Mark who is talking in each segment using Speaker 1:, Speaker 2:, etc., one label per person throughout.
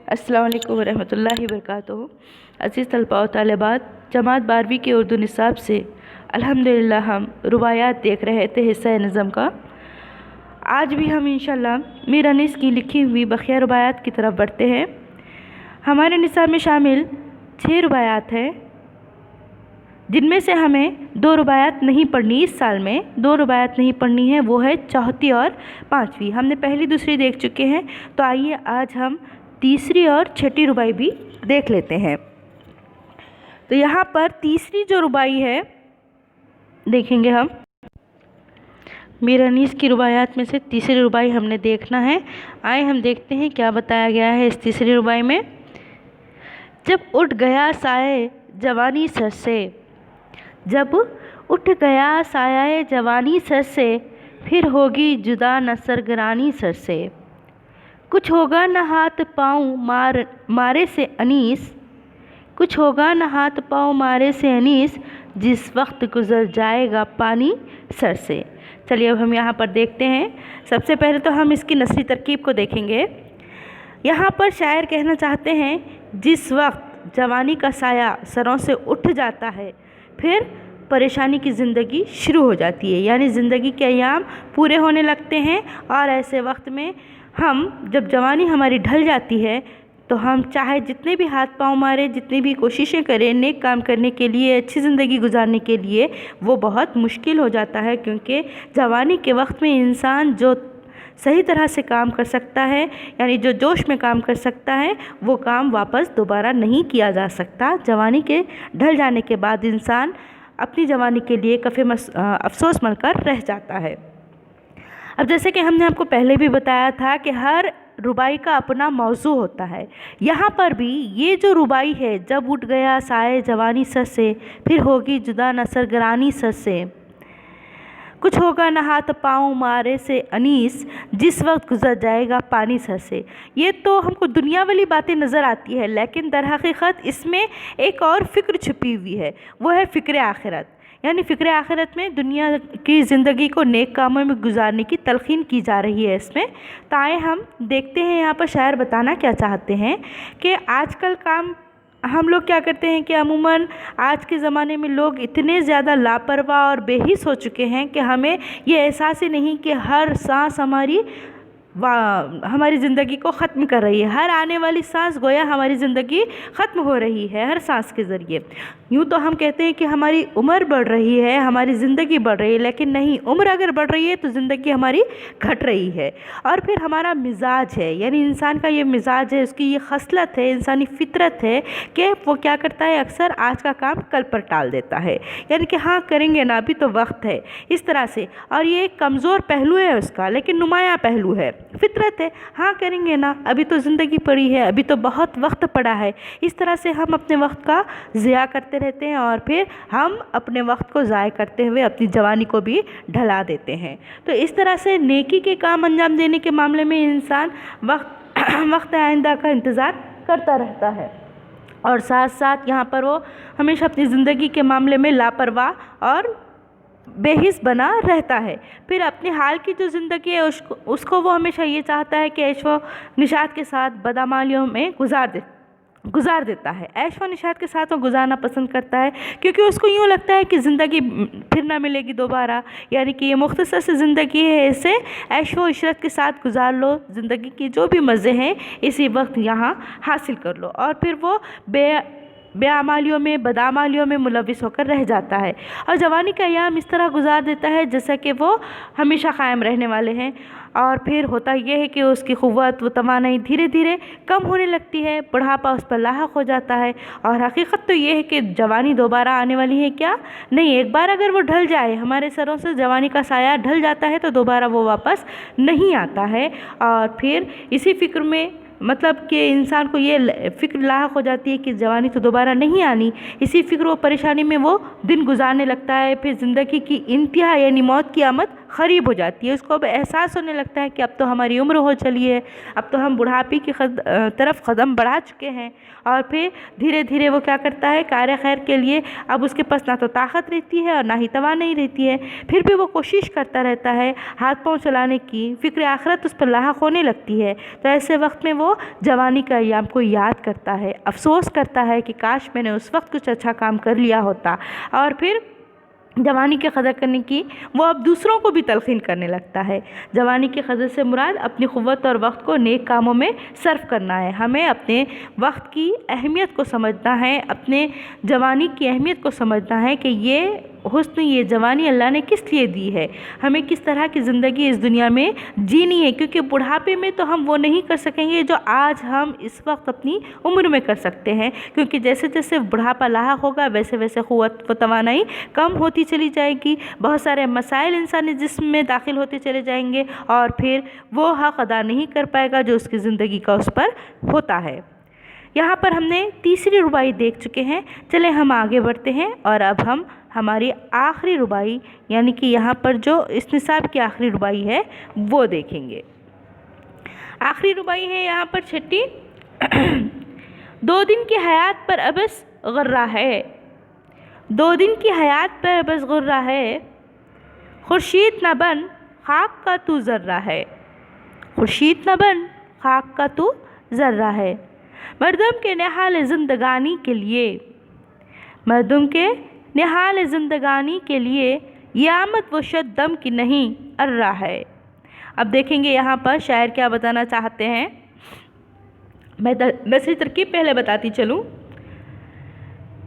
Speaker 1: अस्सलाम वालेकुम वरहमतुल्लाहि वबरकातुहू। अज़ीज़ तलबा व तालिबात, जमात 12वीं के उर्दू निसाब से अल्हम्दुलिल्लाह हम रुबायात देख रहे थे हिस्सा नज़म का। आज भी हम इंशाअल्लाह मीर अनीस की लिखी हुई बखिया रुबायात की तरफ बढ़ते हैं। हमारे निसाब में शामिल 6 रुबायात हैं, जिनमें से हमें 2 रुबायात नहीं पढ़नी। इस साल में 2 रुबायात नहीं पढ़नी है, वो है चौथी और 5वीं। हमने पहली दूसरी देख चुके हैं, तो आइए आज हम तीसरी और छठी रुबाई भी देख लेते हैं। तो यहाँ पर तीसरी जो रुबाई है देखेंगे हम। मीर अनीस की रुबायात में से तीसरी रुबाई हमने देखना है। आए हम देखते हैं क्या बताया गया है इस तीसरी रुबाई में। जब उठ गया साए जवानी सर से, जब उठ गया साया जवानी सर से, फिर होगी जुदा न सरगरानी सर से। कुछ होगा न हाथ पाँव मारे से अनीस, कुछ होगा न हाथ पाँव मारे से अनीस, जिस वक्त गुज़र जाएगा पानी सर से। चलिए अब हम यहाँ पर देखते हैं। सबसे पहले तो हम इसकी नस्री तरकीब को देखेंगे। यहाँ पर शायर कहना चाहते हैं, जिस वक्त जवानी का साया सरों से उठ जाता है, फिर परेशानी की ज़िंदगी शुरू हो जाती है, यानी ज़िंदगी के अयाम पूरे होने लगते हैं। और ऐसे वक्त में हम जब जवानी हमारी ढल जाती है, तो हम चाहे जितने भी हाथ पाँव मारे, जितनी भी कोशिशें करें नेक काम करने के लिए, अच्छी ज़िंदगी गुजारने के लिए, वो बहुत मुश्किल हो जाता है। क्योंकि जवानी के वक्त में इंसान जो सही तरह से काम कर सकता है, यानी जो जोश में काम कर सकता है, वो काम वापस दोबारा नहीं किया जा सकता। जवानी के ढल जाने के बाद इंसान अपनी जवानी के लिए कफ़े अफसोस मनकर रह जाता है। अब जैसे कि हमने आपको पहले भी बताया था कि हर रुबाई का अपना मौजू होता है। यहाँ पर भी ये जो रुबाई है, जब उठ गया साए जवानी सर से, फिर होगी जुदा न सरगरानी सर से, कुछ होगा न हाथ पाँव मारे से अनीस, जिस वक्त गुजर जाएगा पानी सर से। ये तो हमको दुनिया वाली बातें नज़र आती है, लेकिन दर हकीकत इसमें एक और फ़िक्र छुपी हुई है, वो है फ़िक्र आखिरत। यानी फ़िक्र आखिरत में दुनिया की ज़िंदगी को नेक कामों में गुजारने की तलक़ीन की जा रही है इसमें। तो आए हम देखते हैं यहाँ पर शायर बताना क्या चाहते हैं कि आजकल काम हम लोग क्या करते हैं कि अमूमन आज के ज़माने में लोग इतने ज़्यादा लापरवाह और बेहिस हो चुके हैं कि हमें ये एहसास ही नहीं कि हर सांस हमारी ज़िंदगी को ख़त्म कर रही है। हर आने वाली सांस गोया हमारी ज़िंदगी ख़त्म हो रही है हर सांस के ज़रिए। यूँ तो हम कहते हैं कि हमारी उम्र बढ़ रही है, हमारी ज़िंदगी बढ़ रही है, लेकिन नहीं, उम्र अगर बढ़ रही है तो ज़िंदगी हमारी घट रही है। और फिर हमारा मिजाज है, यानी इंसान का ये मिजाज है, उसकी ये खसलत है, इंसानी फितरत है कि वो क्या करता है, अक्सर आज का काम कल पर टाल देता है। यानी कि हाँ करेंगे ना, अभी तो वक्त है, इस तरह से। और ये एक कमज़ोर पहलू है उसका, लेकिन नुमाया पहलू है, फितरत है। हाँ करेंगे ना, अभी तो ज़िंदगी पड़ी है, अभी तो बहुत वक्त पड़ा है। इस तरह से हम अपने वक्त का ज़िया करते रहते हैं और फिर हम अपने वक्त को ज़ाय करते हुए अपनी जवानी को भी ढला देते हैं। तो इस तरह से नेकी के काम अंजाम देने के मामले में इंसान वक्त आइंदा का इंतज़ार करता रहता है, और साथ साथ यहाँ पर वो हमेशा अपनी ज़िंदगी के मामले में लापरवाह और बेहिस बना रहता है। फिर अपनी हाल की जो ज़िंदगी है उसको वो हमेशा ये चाहता है कि ऐश व निशात के साथ बदामालियों में गुजार देता है। ऐश व निशात के साथ वो गुजारना पसंद करता है, क्योंकि उसको यूँ लगता है कि ज़िंदगी फिर ना मिलेगी दोबारा। यानी कि ये मुख्तसर सी ज़िंदगी है, इसे ऐश व इशरत के साथ गुजार लो, ज़िंदगी की जो भी मज़े हैं इसी वक्त यहाँ हासिल कर लो। और फिर वो बेआमालियों में, बदामालियों में मुलविस होकर रह जाता है, और जवानी का अयाम इस तरह गुजार देता है जैसा कि वो हमेशा कायम रहने वाले हैं। और फिर होता यह है कि उसकी क़ुव्वत व तवानाई धीरे धीरे कम होने लगती है, बुढ़ापा उस पर लाहक हो जाता है। और हकीकत तो ये है कि जवानी दोबारा आने वाली है क्या? नहीं, एक बार अगर वो ढल जाए, हमारे सरों से जवानी का साया ढल जाता है, तो दोबारा वो वापस नहीं आता है। और फिर इसी फ़िक्र में, मतलब कि इंसान को ये फ़िक्र लाहक हो जाती है कि जवानी तो दोबारा नहीं आनी, इसी फ़िक्र व परेशानी में वो दिन गुजारने लगता है। फिर ज़िंदगी की इंतहा यानी मौत की आमद क़रीब हो जाती है। उसको अब एहसास होने लगता है कि अब तो हमारी उम्र हो चली है, अब तो हम बुढ़ापे की तरफ कदम बढ़ा चुके हैं। और फिर धीरे धीरे वो क्या करता है, कार्य खैर के लिए अब उसके पास ना तो ताकत रहती है और ना ही तवानाई रहती है। फिर भी वो कोशिश करता रहता है हाथ पांव चलाने की, फ़िक्र आखिरत उस पर लाहक होने लगती है। तो ऐसे वक्त में वो जवानी का अय्याम को याद करता है, अफसोस करता है कि काश मैंने उस वक्त कुछ अच्छा काम कर लिया होता। और फिर जवानी की कदर करने की वो अब दूसरों को भी तलक़ीन करने लगता है। जवानी की कदर से मुराद अपनी क़ुव्वत और वक्त को नेक कामों में सर्फ करना है। हमें अपने वक्त की अहमियत को समझना है, अपने जवानी की अहमियत को समझना है कि ये हुस्न, ये जवानी अल्लाह ने किस लिए दी है, हमें किस तरह की ज़िंदगी इस दुनिया में जीनी है। क्योंकि बुढ़ापे में तो हम वो नहीं कर सकेंगे जो आज हम इस वक्त अपनी उम्र में कर सकते हैं। क्योंकि जैसे जैसे बुढ़ापा लाहक होगा वैसे वैसे क़ुव्वत व तवानाई कम होती चली जाएगी, बहुत सारे मसाइल इंसानी जिस्म में दाखिल होते चले जाएंगे और फिर वो हक़ अदा नहीं कर पाएगा जो उसकी ज़िंदगी का उस पर होता है। यहाँ पर हमने तीसरी रुबाई देख चुके हैं। चले हम आगे बढ़ते हैं और अब हम हमारी आखिरी रुबाई यानी कि यहाँ पर जो इस निसाब की आखिरी रुबाई है वो देखेंगे। आखिरी रुबाई है यहाँ पर छठी। 2 दिन की हयात पर अबस गुर्रा है, 2 दिन की हयात पर अबस गुर्रा है, खुर्शीद न बन खाक का तू ज़र्रा है, खुर्शीद न बन खाक का तू ज़र्रा है। मर्दम के निहाल ज़िंदगानी के लिए, मर्दम के निहाल ज़िंदगानी के लिए ये आमद वो शद दम की नहीं अर्रा है। अब देखेंगे यहाँ पर शायर क्या बताना चाहते हैं। मैं नसरी तरकीब पहले बताती चलूँ।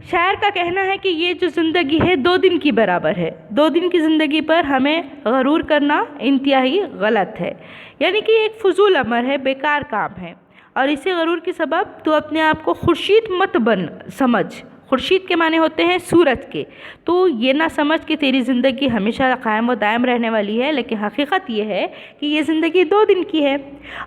Speaker 1: शायर का कहना है कि ये जो ज़िंदगी है 2 दिन की बराबर है, 2 दिन की ज़िंदगी पर हमें गरूर करना इंतहाई गलत है। यानी कि एक फजूल अमर है, बेकार काम है। और इसे गरूर की सबब तो अपने आप को खुर्शीद मत बन समझ। खुर्शीद के माने होते हैं सूरज के। तो ये ना समझ कि तेरी ज़िंदगी हमेशा कायम व दायम रहने वाली है, लेकिन हकीकत ये है कि ये ज़िंदगी 2 दिन की है।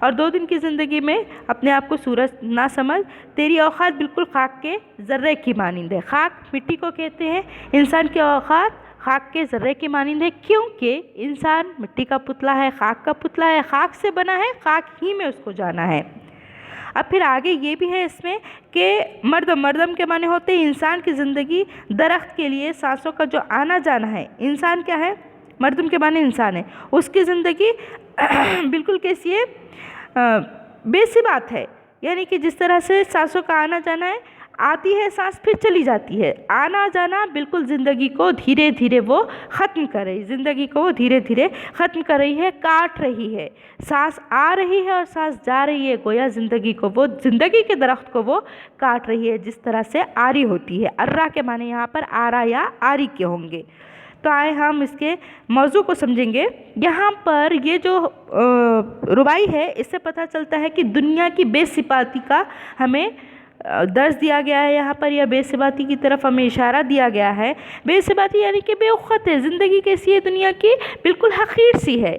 Speaker 1: और 2 दिन की ज़िंदगी में अपने आप को सूरज ना समझ। तेरी औकात बिल्कुल खाक के ज़र्रे की मानिंद है। खाक मिट्टी को कहते हैं, इंसान की औकात खाक के ज़र्रे की मानिंद है, क्योंकि इंसान मिट्टी का पुतला है, खाक का पुतला है, खाक से बना है, खाक ही में उसको जाना है। अब फिर आगे ये भी है इसमें कि मर्दम के माने होते हैं इंसान की ज़िंदगी। दरख्त के लिए सांसों का जो आना जाना है, इंसान क्या है, मर्दम के माने इंसान है, उसकी ज़िंदगी बिल्कुल कैसी है, बेसी बात है। यानी कि जिस तरह से सांसों का आना जाना है, आती है सांस फिर चली जाती है, आना जाना बिल्कुल ज़िंदगी को धीरे धीरे वो ख़त्म कर रही, ज़िंदगी को वो धीरे धीरे ख़त्म कर रही है, काट रही है। सांस आ रही है और सांस जा रही है, गोया ज़िंदगी को वो, ज़िंदगी के दरख्त को वो काट रही है, जिस तरह से आरी होती है। अर्रा के माने यहाँ पर आरा या आरी के होंगे। तो आए हम इसके मौजू को समझेंगे। यहाँ पर ये जो रुबाई है, इससे पता चलता है कि दुनिया की बेसिपाती का हमें दर्ज दिया गया है। यहाँ पर यह बेसिबाती की तरफ हमें इशारा दिया गया है। बेसिबाती यानी कि बेवक़्त है। ज़िंदगी कैसी है दुनिया की, बिल्कुल हक़ीर सी है।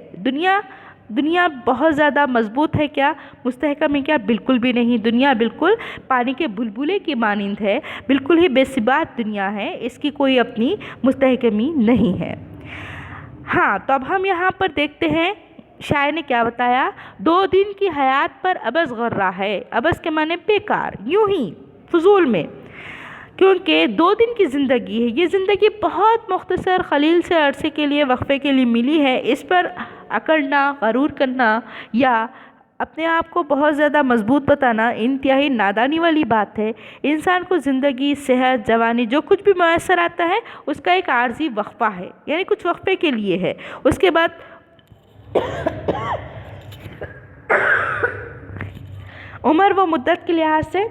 Speaker 1: दुनिया बहुत ज़्यादा मजबूत है क्या, मुस्तहकम है क्या, बिल्कुल भी नहीं। दुनिया बिल्कुल पानी के बुलबुले की मानिंद है, बिल्कुल ही बेसिबात दुनिया है, इसकी कोई अपनी मुस्तहकमी नहीं है। हाँ, तो अब हम यहाँ पर देखते हैं शायर ने क्या बताया। 2 दिन की हयात पर अबस गुर्रा है। अबस के माने बेकार, यूं ही फजूल में, क्योंकि 2 दिन की ज़िंदगी है। ये ज़िंदगी बहुत मुख्तसर ख़लील से अरसे के लिए, वक्फ़े के लिए मिली है। इस पर अकड़ना, गरूर करना या अपने आप को बहुत ज़्यादा मजबूत बताना इंतहाई नादानी वाली बात है। इंसान को ज़िंदगी, सेहत, जवानी जो कुछ भी मैसर आता है उसका एक आर्जी वक्फ़ा है, यानी कुछ वक्फ़े के लिए है। उसके बाद उम्र व मुद्दत के लिहाज से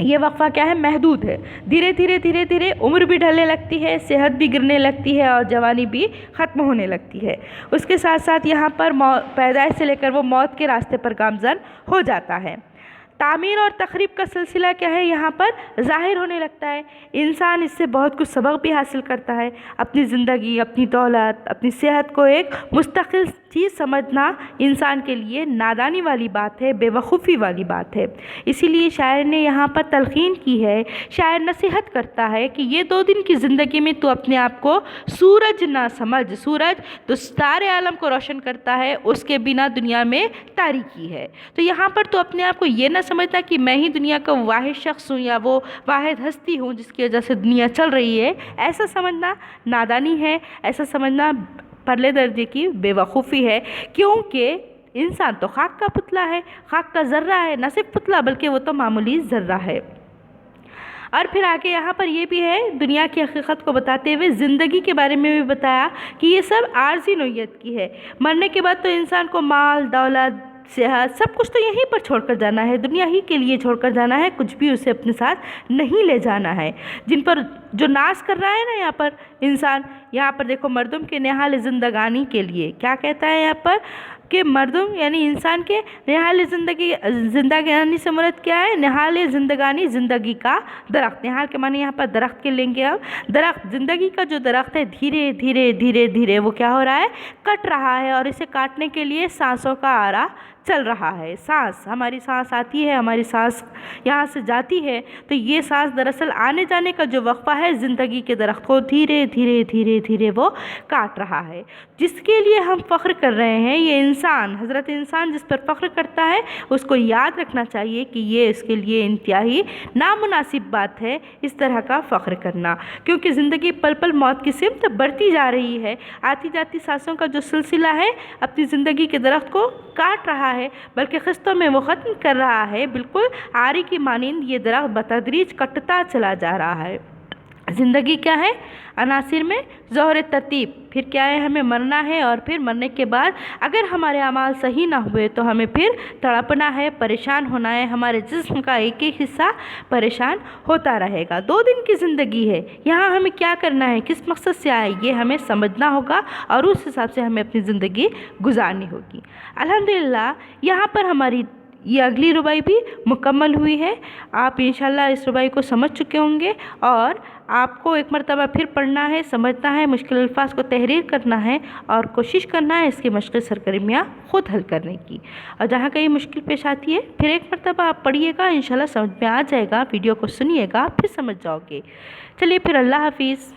Speaker 1: ये वक्फ़ा क्या है, महदूद है। धीरे धीरे उम्र भी ढलने लगती है, सेहत भी गिरने लगती है और जवानी भी ख़त्म होने लगती है। उसके साथ साथ यहाँ पर पैदाइश से लेकर वो मौत के रास्ते पर गामज़न हो जाता है। तामीर और तखरीब का सिलसिला क्या है, यहाँ पर ज़ाहिर होने लगता है। इंसान इससे बहुत कुछ सबक भी हासिल करता है। अपनी ज़िंदगी, अपनी दौलत, अपनी सेहत को एक मुस्तकिल चीज़ समझना इंसान के लिए नादानी वाली बात है, बेवकूफ़ी वाली बात है। इसीलिए शायर ने यहाँ पर तलक़ीन की है, शायर नसीहत करता है कि ये 2 दिन की ज़िंदगी में तू अपने आप को सूरज ना समझ। सूरज तो सारे आलम को रोशन करता है, उसके बिना दुनिया में तारीकी है। तो यहाँ पर तो अपने आप को ये ना समझना कि मैं ही दुनिया का वाहिद शख्स हूँ या वो वाहिद हस्ती हूँ जिसकी वजह से दुनिया चल रही है। ऐसा समझना नादानी है, ऐसा समझना परले दर्जे की बेवकूफ़ी है, क्योंकि इंसान तो खाक का पुतला है, खाक का ज़र्रा है, न सिर्फ पुतला बल्कि वो तो मामूली ज़र्रा है। और फिर आगे यहाँ पर ये भी है, दुनिया की हकीकत को बताते हुए ज़िंदगी के बारे में भी बताया कि ये सब आर्जी नौइयत की है। मरने के बाद तो इंसान को माल दौलत सेहत सब कुछ तो यहीं पर छोड़कर जाना है, दुनिया ही के लिए छोड़कर जाना है, कुछ भी उसे अपने साथ नहीं ले जाना है। जिन पर जो नाश कर रहा है ना यहाँ पर इंसान, यहाँ पर देखो मर्दुम के निहाल ज़िंदगानी के लिए क्या कहता है यहाँ पर कि मर्दुम यानी इंसान के निहाल ज़िंदगानी से मुराद क्या है? निहाल ज़िंदगानी ज़िंदगी का दरख्त। निहाल के माने यहाँ पर दरख्त के लेंगे हम। दरख्त ज़िंदगी का जो दरख्त है धीरे धीरे धीरे धीरे वो क्या हो रहा है? कट रहा है, और इसे काटने के लिए सांसों का आरा चल रहा है। सांस, हमारी सांस आती है, हमारी सांस यहाँ से जाती है, तो ये सांस दरअसल आने जाने का जो वक्फा है ज़िंदगी के दरख्त को धीरे धीरे धीरे धीरे वो काट रहा है। जिसके लिए हम फ़ख्र कर रहे हैं, ये इंसान, हज़रत इंसान जिस पर फ़ख्र करता है, उसको याद रखना चाहिए कि ये इसके लिए इंतहाई नामुनासिब बात है इस तरह का फ़ख्र करना, क्योंकि ज़िंदगी पल पल मौत की सिमत बढ़ती जा रही है। आती जाती सांसों का जो सिलसिला है अपनी ज़िंदगी के दरख्त को काट रहा है, बल्कि क़िस्तों में वो ख़त्म कर रहा है। बिल्कुल आरी की मानिंद ये दरख्त बतदरीज कटता चला जा रहा है। ज़िंदगी क्या है? अनासिर में ज़ोहर तरतीब। फिर क्या है? हमें मरना है, और फिर मरने के बाद अगर हमारे अमाल सही ना हुए तो हमें फिर तड़पना है, परेशान होना है, हमारे जिस्म का एक एक हिस्सा परेशान होता रहेगा। 2 दिन की ज़िंदगी है, यहाँ हमें क्या करना है, किस मकसद से आए, ये हमें समझना होगा और उस हिसाब से हमें अपनी ज़िंदगी गुजारनी होगी। अल्हम्दुलिल्लाह यहाँ पर हमारी ये अगली रुबाई भी मुकम्मल हुई है। आप इंशाल्लाह इस रुबाई को समझ चुके होंगे, और आपको एक मरतबा फिर पढ़ना है, समझना है, मुश्किल अल्फाज को तहरीर करना है और कोशिश करना है इसकी मश्क़ सरगर्मियाँ ख़ुद हल करने की। और जहाँ कहीं मुश्किल पेश आती है फिर एक मरतबा आप पढ़िएगा, इंशाल्लाह समझ में आ जाएगा। वीडियो को सुनिएगा, फिर समझ जाओगे। चलिए फिर, अल्लाह हाफिज़।